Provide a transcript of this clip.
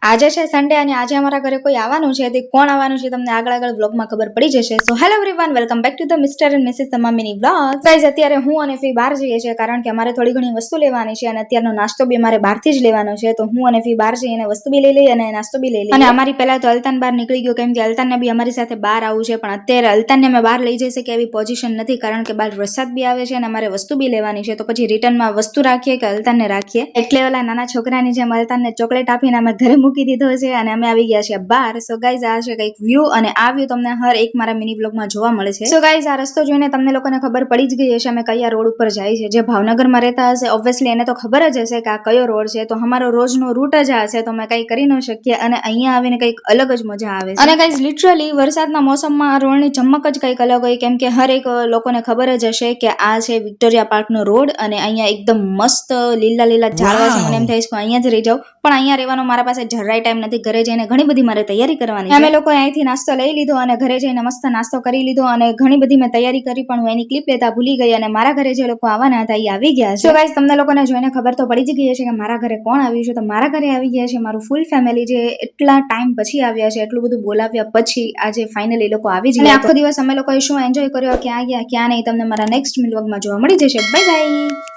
આજે છે સન્ડે અને આજે અમારા ઘરે કોઈ આવવાનું છે. તે કોણ આવવાનું છે તમને આગળ વ્લોગમાં ખબર પડી જશે. So hello everyone, welcome back to the mister and missus તમામ મિની વ્લોગ. ગાઈઝ, અત્યારે હું અને ફી બહાર જઈએ છીએ કારણ કે અમારે થોડી ઘણી વસ્તુ લેવાની છે અને અત્યારનો નાસ્તો બી અમારે બહારથી જ લેવાનો છે. તો હું અને ફી બહાર જઈને વસ્તુ બી લઈ લઈએ અને નાસ્તો બી લઈ લઈએ. અને અમારી પહેલા તો અલ્તાન બહાર નીકળી ગયો કેમ કે અલ્તાનને બી અમારી સાથે બહાર આવવું છે, પણ અત્યારે અલ્તાનને અમે બહાર લઈ જઈ શકીએ એવી પોઝિશન નથી કારણ કે બહાર વરસાદ બી આવે છે અને અમારે વસ્તુ બી લેવાની છે. તો પછી રિટર્નમાં વસ્તુ રાખીએ કે અલ્તાનને રાખીએ. એટલે ઓલા નાના છોકરાની જેમ અલ્તાનને ચોકલેટ આપીને અમે ઘરે મૂકી દીધો છે અને અમે આવી ગયા છીએ બહાર. સો ગાઈઝ, આ છે કંઈક વ્યૂ અને આ વ્યૂ તમને હર એક મારા મિની બ્લોગમાં જોવા મળે છે. સો ગાઈઝ, આ રસ્તો જોઈને તમને લોકોને ખબર પડી જ ગઈ હશે અમે કયા રોડ ઉપર જાય છે. જે ભાવનગરમાં રહેતા હશે ઓબ્વિયસલી એને તો ખબર જ હશે કે આ કયો રોડ છે. તો અમારો રોજનો રૂટ જ આ છે, તો અમે કંઈ કરી ન શકીએ અને અહીંયા આવીને કંઈક અલગ જ મજા આવે છે. અને ગાઈઝ, લિટરલી વરસાદના મોસમમાં આ રોડની ચમક જ કંઈક અલગ હોય કેમ કે હર એક લોકોને ખબર જ હશે કે આ છે વિક્ટોરિયા પાર્કનો રોડ અને અહીંયા એકદમ મસ્ત લીલા લીલા ઝાડવા છે. મને એમ થાય છે કે અહીંયા જ રહી જાઉં, પણ અહીંયા રહેવાનો મારા પાસે જરાય ટાઈમ નથી. ઘરે જઈને ઘણી બધી મારે તૈયારી કરવાની છે. અમે લોકો અહીંથી નાસ્તો લઈ લીધો અને ઘરે જઈને મસ્ત નાસ્તો કરી લીધો અને ઘણી બધી મેં તૈયારી કરી, પણ હું એની ક્લિપ લેતા ભૂલી ગઈ અને મારા ઘરે જે લોકો આવવાના હતા એ આવી ગયા છે. સો ગાઈઝ, તમને લોકોને જોઈને ખબર તો પડી જ ગઈ છે કે મારા ઘરે કોણ આવ્યું છે. તો મારા ઘરે આવી ગયા છે મારું ફૂલ ફેમિલી, જે એટલા ટાઈમ પછી આવ્યા છે, એટલું બધું બોલાવ્યા પછી આજે ફાઇનલી લોકો આવી જ ગયા. આખો દિવસ અમે લોકોએ શું એન્જોય કર્યો, ક્યાં ગયા ક્યાં નહીં, તમને મારા નેક્સ્ટ વ્લોગમાં જોવા મળી જશે. Bye bye.